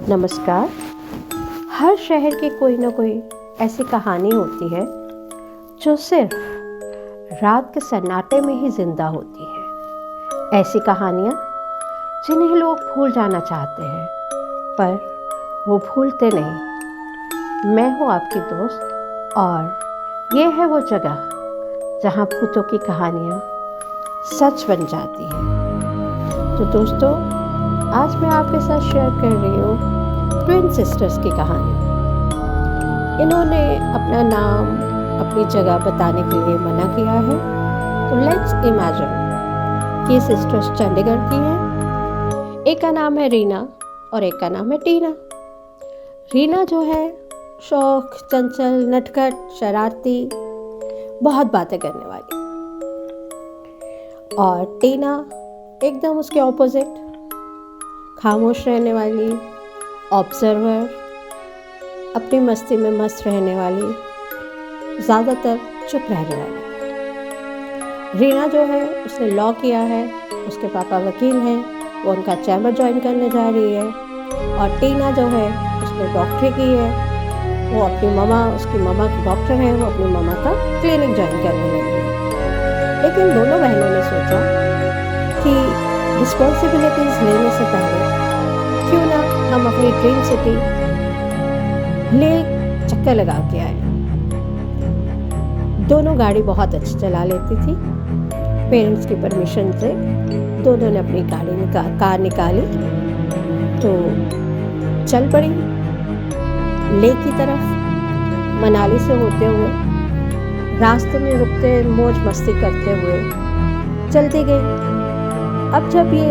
नमस्कार। हर शहर की कोई ना कोई ऐसी कहानी होती है जो सिर्फ रात के सन्नाटे में ही जिंदा होती है। ऐसी कहानियाँ जिन्हें लोग भूल जाना चाहते हैं पर वो भूलते नहीं। मैं हूँ आपकी दोस्त और ये है वो जगह जहाँ भूतों की कहानियाँ सच बन जाती हैं। तो दोस्तों, आज मैं आपके साथ शेयर कर रही हूँ ट्विन सिस्टर्स की कहानी। इन्होंने अपना नाम अपनी जगह बताने के लिए मना किया है, तो लेट्स इमेजिन कि सिस्टर्स चंडीगढ़ की हैं। एक का नाम है रीना और एक का नाम है टीना। रीना जो है शौक, चंचल, नटखट, शरारती, बहुत बातें करने वाली, और टीना एकदम उसके ऑपोजिट, खामोश रहने वाली, ऑब्जर्वर, अपनी मस्ती में मस्त रहने वाली, ज़्यादातर चुप रहने वाली। रीना जो है उसने लॉ किया है, उसके पापा वकील हैं, वो उनका चैम्बर ज्वाइन करने जा रही है। और टीना जो है उसने डॉक्टरी की है, वो अपनी मामा, उसकी मामा की डॉक्टर है, वो अपनी मामा का क्लिनिक ज्वाइन करने लगी है। लेकिन दोनों बहनों ने सोचा कि रिस्पॉन्सिबिलिटीज़ लेने से पहले क्यों ना हम अपनी ड्रीम सिटी ले चक्कर लगा के आए। दोनों गाड़ी बहुत अच्छी चला लेती थी। पेरेंट्स की परमिशन से दोनों ने अपनी कार निकाली तो चल पड़ी लेह की तरफ। मनाली से होते हुए रास्ते में रुकते, मौज मस्ती करते हुए चलती गई। अब जब ये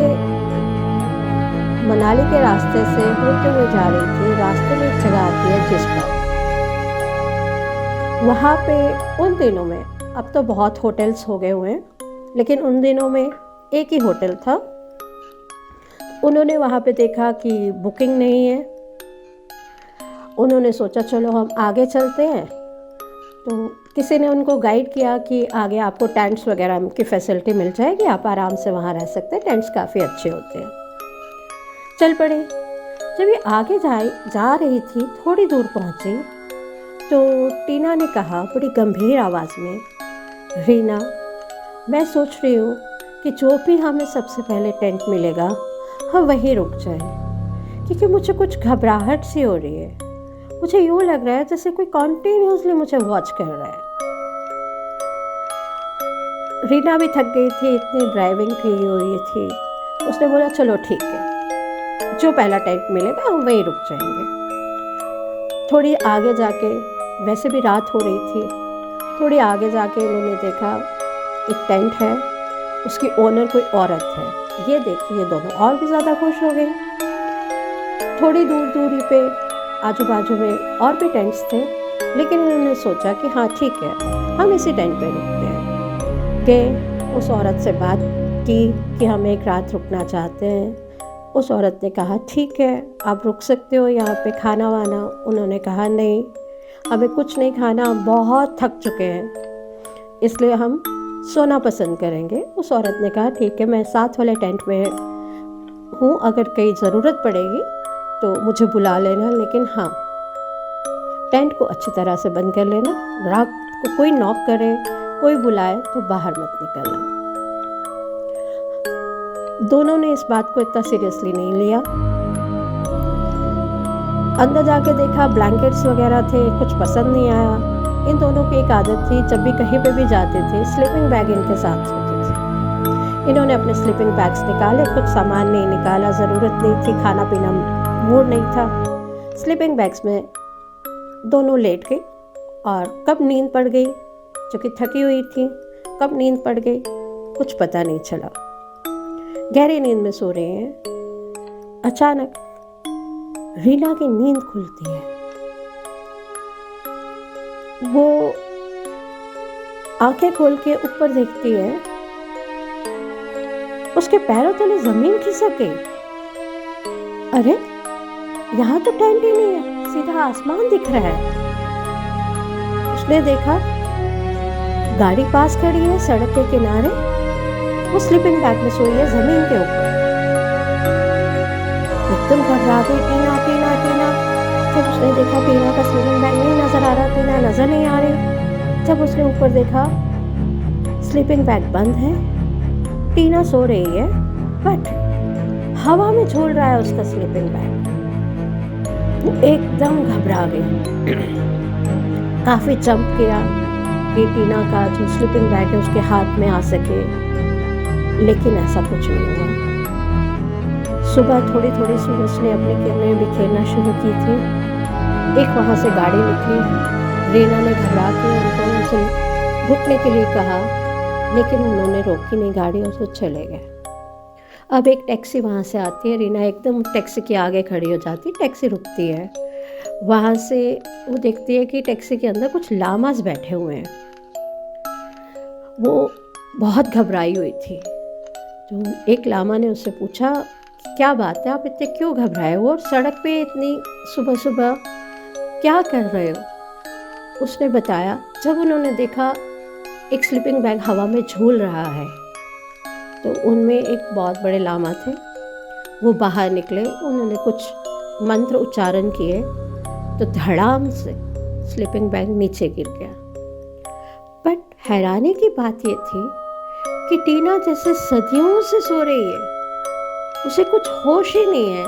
मनाली के रास्ते से होते हुए जा रही थी, रास्ते में एक जगह आती है जिस्पा। वहाँ पे उन दिनों में, अब तो बहुत होटल्स हो गए हुए हैं, लेकिन उन दिनों में एक ही होटल था। उन्होंने वहाँ पे देखा कि बुकिंग नहीं है। उन्होंने सोचा चलो हम आगे चलते हैं। तो किसी ने उनको गाइड किया कि आगे आपको टेंट्स वगैरह की फैसिलिटी मिल जाएगी, आप आराम से वहाँ रह सकते हैं, टेंट्स काफ़ी अच्छे होते हैं। चल पड़े। जब ये आगे जा रही थी, थोड़ी दूर पहुँची तो टीना ने कहा बड़ी गंभीर आवाज़ में, रीना, मैं सोच रही हूँ कि जो भी हमें सबसे पहले टेंट मिलेगा हम वहीं रुक जाएं, क्योंकि मुझे कुछ घबराहट सी हो रही है। मुझे यूँ लग रहा है जैसे कोई कॉन्टिन्यूसली मुझे वॉच कर रहा है। रीना भी थक गई थी, इतनी ड्राइविंग की हुई थी। उसने बोला चलो ठीक है, जो पहला टेंट मिलेगा हम वहीं रुक जाएंगे। थोड़ी आगे जाके, वैसे भी रात हो रही थी, थोड़ी आगे जाके उन्होंने देखा एक टेंट है, उसकी ओनर कोई औरत है। ये देखिए दोनों और भी ज़्यादा खुश हो गए। थोड़ी दूरी पे आजू बाजू में और भी टेंट्स थे, लेकिन उन्होंने सोचा कि हाँ ठीक है, हम इसी टेंट पे रुकते हैं। कि उस औरत से बात की कि हम एक रात रुकना चाहते हैं। उस औरत ने कहा ठीक है, आप रुक सकते हो यहाँ पे, खाना वाना। उन्होंने कहा नहीं, हमें कुछ नहीं खाना, हम बहुत थक चुके हैं, इसलिए हम सोना पसंद करेंगे। उस औरत ने कहा ठीक है, मैं साथ वाले टेंट में हूँ, अगर कहीं ज़रूरत पड़ेगी तो मुझे बुला लेना, लेकिन हाँ टेंट को अच्छी तरह से बंद कर लेना। रात को कोई नॉक करे, कोई बुलाए तो बाहर मत निकलना। दोनों ने इस बात को इतना सीरियसली नहीं लिया। अंदर जाके देखा ब्लैंकेट्स वगैरह थे, कुछ पसंद नहीं आया। इन दोनों की एक आदत थी, जब भी कहीं पे भी जाते थे स्लीपिंग बैग इनके साथ होती थी। इन्होंने अपने स्लीपिंग बैग्स निकाले, कुछ सामान नहीं निकाला, ज़रूरत नहीं थी, खाना पीना मूड नहीं था। स्लीपिंग बैग्स में दोनों लेट गई और कब नींद पड़ गई, जो कि थकी हुई थी, कब नींद पड़ गई कुछ पता नहीं चला। गहरी नींद में सो रहे हैं। अचानक रीना की नींद खुलती है। वो आंखें खोल के ऊपर देखती है, उसके पैरों तले जमीन खिसक गई। अरे यहाँ तो टेंट ही नहीं है, सीधा आसमान दिख रहा है। उसने देखा गाड़ी पास खड़ी है सड़क के किनारे, वो स्लीपिंग बैग में सोई है जमीन के ऊपर। एकदम घबरा गई, टीना टीना टीना। जब उसने देखा टीना का स्लीपिंग बैग नहीं नज़र आ रहा, टीना नज़र नहीं आ रही। जब उसने ऊपर देखा स्लीपिंग बैग बंद है, टीना सो रही है, बट हवा में झूल रहा है उसका स्लीपिंग बैग। वो एकदम घबरा गई, काफ़ी जंप किया कि टीना का जो स्लीपिंग बैग है उसके हाथ में आ सके, लेकिन ऐसा कुछ नहीं हुआ। सुबह थोड़ी थोड़ी सूरज ने अपनी किरणें बिखेरना शुरू की थी। एक वहाँ से गाड़ी निकली, रीना ने घबरा के उनसे रुकने के लिए कहा, लेकिन उन्होंने रोकी नहीं गाड़ी और वो चले गए। अब एक टैक्सी वहाँ से आती है, रीना एकदम टैक्सी के आगे खड़ी हो जाती है, टैक्सी रुकती है। वहाँ से वो देखती है कि टैक्सी के अंदर कुछ लामास बैठे हुए हैं। वो बहुत घबराई हुई थी। तो एक लामा ने उससे पूछा, क्या बात है, आप इतने क्यों घबराए हो और सड़क पे इतनी सुबह सुबह क्या कर रहे हो? उसने बताया, जब उन्होंने देखा एक स्लीपिंग बैग हवा में झूल रहा है, तो उनमें एक बहुत बड़े लामा थे। वो बाहर निकले, उन्होंने कुछ मंत्र उच्चारण किए, तो धड़ाम से स्लीपिंग बैग नीचे गिर गया। बट हैरानी की बात ये थी कि टीना जैसे सदियों से सो रही है, उसे कुछ होश ही नहीं है।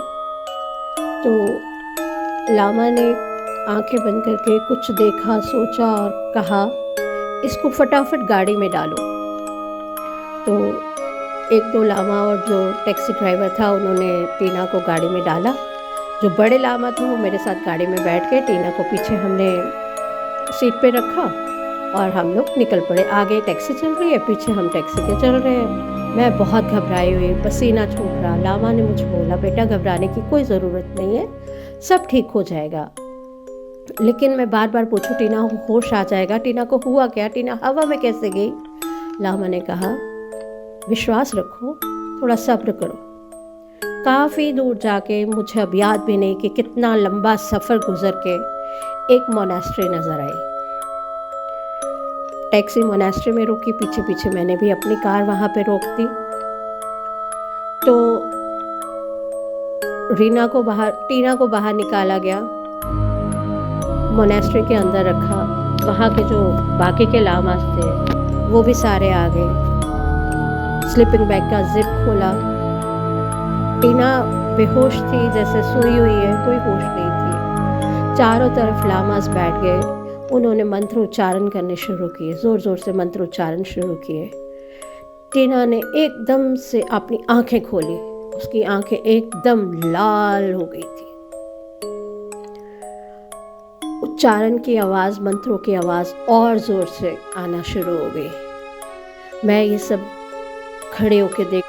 तो लामा ने आंखें बंद करके कुछ देखा, सोचा और कहा, इसको फटाफट गाड़ी में डालो। तो एक दो लामा और जो टैक्सी ड्राइवर था उन्होंने टीना को गाड़ी में डाला। जो बड़े लामा थे वो मेरे साथ गाड़ी में बैठ गए, टीना को पीछे हमने सीट पे रखा और हम लोग निकल पड़े। आगे टैक्सी चल रही है, पीछे हम टैक्सी के चल रहे हैं। मैं बहुत घबराई हुई, पसीना छूट रहा। लामा ने मुझे बोला, बेटा घबराने की कोई ज़रूरत नहीं है, सब ठीक हो जाएगा। लेकिन मैं बार बार पूछूं, टीना होश आ जाएगा, टीना को हुआ क्या, टीना हवा में कैसे गई? लामा ने कहा, विश्वास रखो, थोड़ा सब्र करो। काफ़ी दूर जाके, मुझे अब याद भी नहीं कि कितना लंबा सफ़र गुजर के, एक मोनेस्ट्री नज़र आई। टैक्सी मोनेस्ट्री में रुकी, पीछे पीछे मैंने भी अपनी कार वहाँ पे रोक दी। तो टीना को बाहर निकाला गया, मोनेस्ट्री के अंदर रखा। वहाँ के जो बाकी के लामास थे वो भी सारे आ गए। स्लीपिंग बैग का जिप खोला, टीना बेहोश थी, जैसे सोई हुई है, कोई होश नहीं थी। चारों तरफ लामास बैठ गए, उन्होंने मंत्र उच्चारण करने शुरू किए, ज़ोर ज़ोर से मंत्र उच्चारण शुरू किए। टीना ने एकदम से अपनी आंखें खोली, उसकी आंखें एकदम लाल हो गई थी। उच्चारण की आवाज़, मंत्रों की आवाज़ और ज़ोर से आना शुरू हो गई। मैं ये सब खड़े होके देख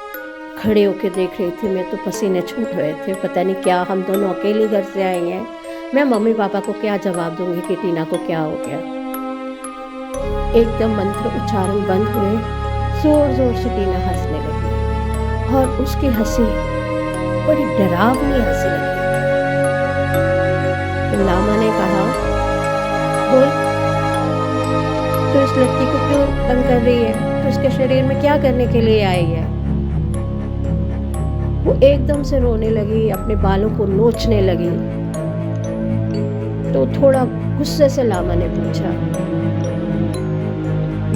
रही थी। मैं तो पसीने छूट रहे थे, पता नहीं क्या, हम दोनों अकेले घर से आए हैं। मैं मम्मी पापा को क्या जवाब दूंगी कि टीना को क्या हो गया। एकदम मंत्र उच्चारण बंद हुए, जोर जोर से टीना हंसने लगी और उसकी हंसी बड़ी डरावनी हंसी लगी। तो लामा ने कहा, बोल, तो इस लड़की को क्यों तंग कर रही है? तो उसके शरीर में क्या करने के लिए आई है? वो एकदम से रोने लगी, अपने बालों को नोचने लगी। तो थोड़ा गुस्से से लामा ने पूछा,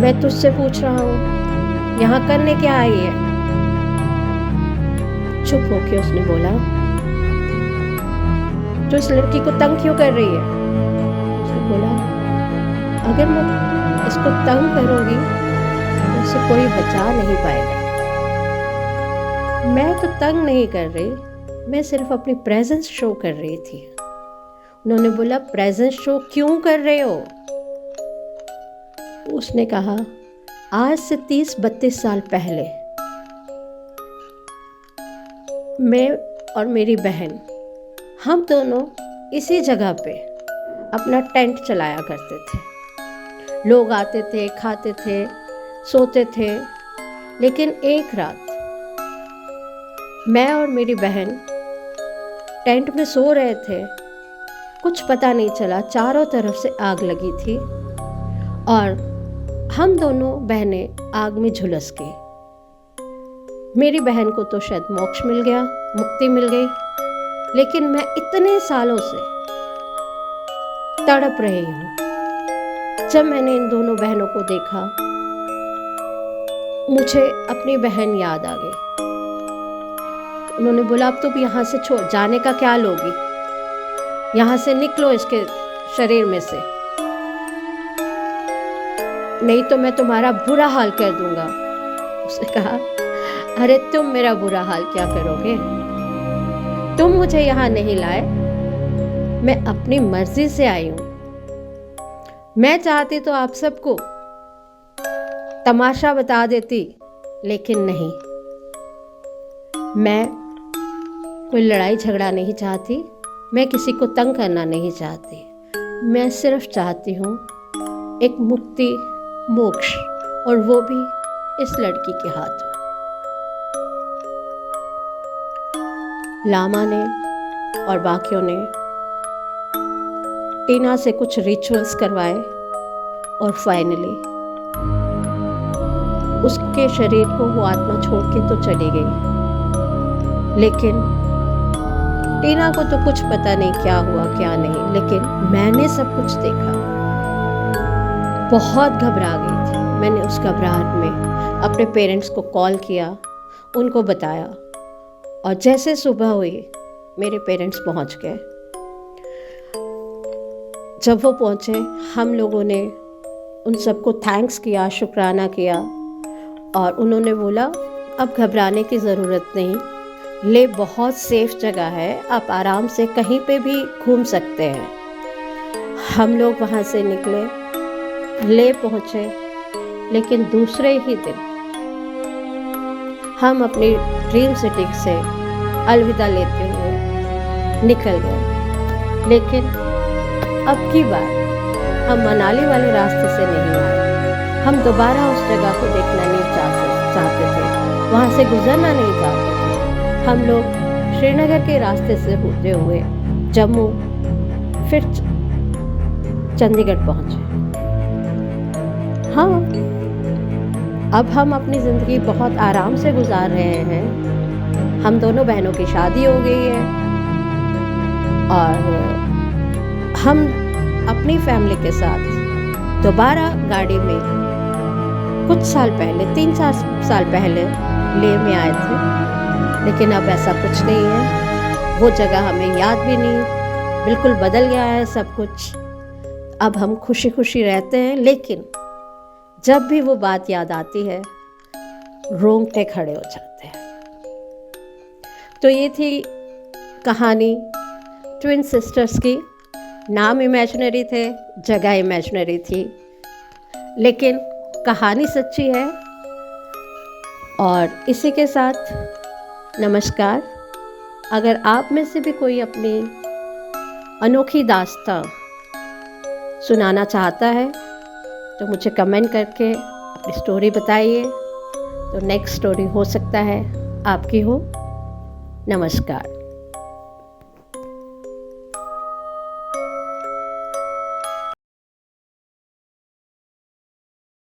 मैं तुझसे पूछ रहा हूँ, यहाँ करने क्या आई है? चुप होके उसने बोला, तो इस लड़की को तंग क्यों कर रही है? उसने बोला, अगर मैं इसको तंग करूंगी तो इसे कोई बचा नहीं पाएगा। मैं तो तंग नहीं कर रही, मैं सिर्फ अपनी प्रेजेंस शो कर रही थी। उन्होंने बोला, प्रेजेंस शो क्यों कर रहे हो? उसने कहा, आज से 30-32 साल पहले मैं और मेरी बहन, हम दोनों इसी जगह पे अपना टेंट चलाया करते थे। लोग आते थे, खाते थे, सोते थे। लेकिन एक रात मैं और मेरी बहन टेंट में सो रहे थे, कुछ पता नहीं चला, चारों तरफ से आग लगी थी और हम दोनों बहनें आग में झुलस गई। मेरी बहन को तो शायद मोक्ष मिल गया, मुक्ति मिल गई, लेकिन मैं इतने सालों से तड़प रही हूँ। जब मैंने इन दोनों बहनों को देखा, मुझे अपनी बहन याद आ गई। उन्होंने बोला, अब तुम यहाँ से छोड़, जाने का क्या लोगी, यहाँ से निकलो इसके शरीर में से, नहीं तो मैं तुम्हारा बुरा हाल कर दूंगा। उसने कहा, अरे तुम मेरा बुरा हाल क्या करोगे, तुम मुझे यहाँ नहीं लाए, मैं अपनी मर्जी से आई हूँ। मैं चाहती तो आप सबको तमाशा बता देती, लेकिन नहीं, मैं कोई लड़ाई झगड़ा नहीं चाहती, मैं किसी को तंग करना नहीं चाहती, मैं सिर्फ चाहती हूँ एक मुक्ति, मोक्ष, और वो भी इस लड़की के हाथों। लामा ने और बाकियों ने टीना से कुछ रिचुअल्स करवाए और फाइनली उसके शरीर को वो आत्मा छोड़ के तो चली गई। लेकिन टीना को तो कुछ पता नहीं क्या हुआ क्या नहीं, लेकिन मैंने सब कुछ देखा। बहुत घबरा गई थी। मैंने उस घबराहट में अपने पेरेंट्स को कॉल किया, उनको बताया, और जैसे सुबह हुई मेरे पेरेंट्स पहुंच गए। जब वो पहुंचे, हम लोगों ने उन सबको थैंक्स किया, शुक्राना किया, और उन्होंने बोला, अब घबराने की ज़रूरत नहीं, ले बहुत सेफ जगह है, आप आराम से कहीं पे भी घूम सकते हैं। हम लोग वहाँ से निकले, ले पहुँचे, लेकिन दूसरे ही दिन हम अपनी ड्रीम सिटी से अलविदा लेते हुए निकल गए। लेकिन अब की बार हम मनाली वाले रास्ते से नहीं आए। हम दोबारा उस जगह को देखना नहीं चाहते थे, वहाँ से गुजरना नहीं चाहते थे। हम लोग श्रीनगर के रास्ते से होते हुए जम्मू, फिर चंडीगढ़ पहुँचे। हाँ, अब हम अपनी ज़िंदगी बहुत आराम से गुजार रहे हैं। हम दोनों बहनों की शादी हो गई है और हम अपनी फैमिली के साथ दोबारा गाड़ी में कुछ साल पहले, 3-4 साल पहले लेह में आए थे। लेकिन अब ऐसा कुछ नहीं है, वो जगह हमें याद भी नहीं, बिल्कुल बदल गया है सब कुछ। अब हम खुशी खुशी रहते हैं, लेकिन जब भी वो बात याद आती है रोंगटे खड़े हो जाते हैं। तो ये थी कहानी ट्विन सिस्टर्स की। नाम इमेजिनरी थे, जगह इमेजिनरी थी, लेकिन कहानी सच्ची है। और इसी के साथ नमस्कार। अगर आप में से भी कोई अपनी अनोखी दास्तां सुनाना चाहता है तो मुझे कमेंट करके अपनी स्टोरी बताइए, तो नेक्स्ट स्टोरी हो सकता है आपकी हो। नमस्कार।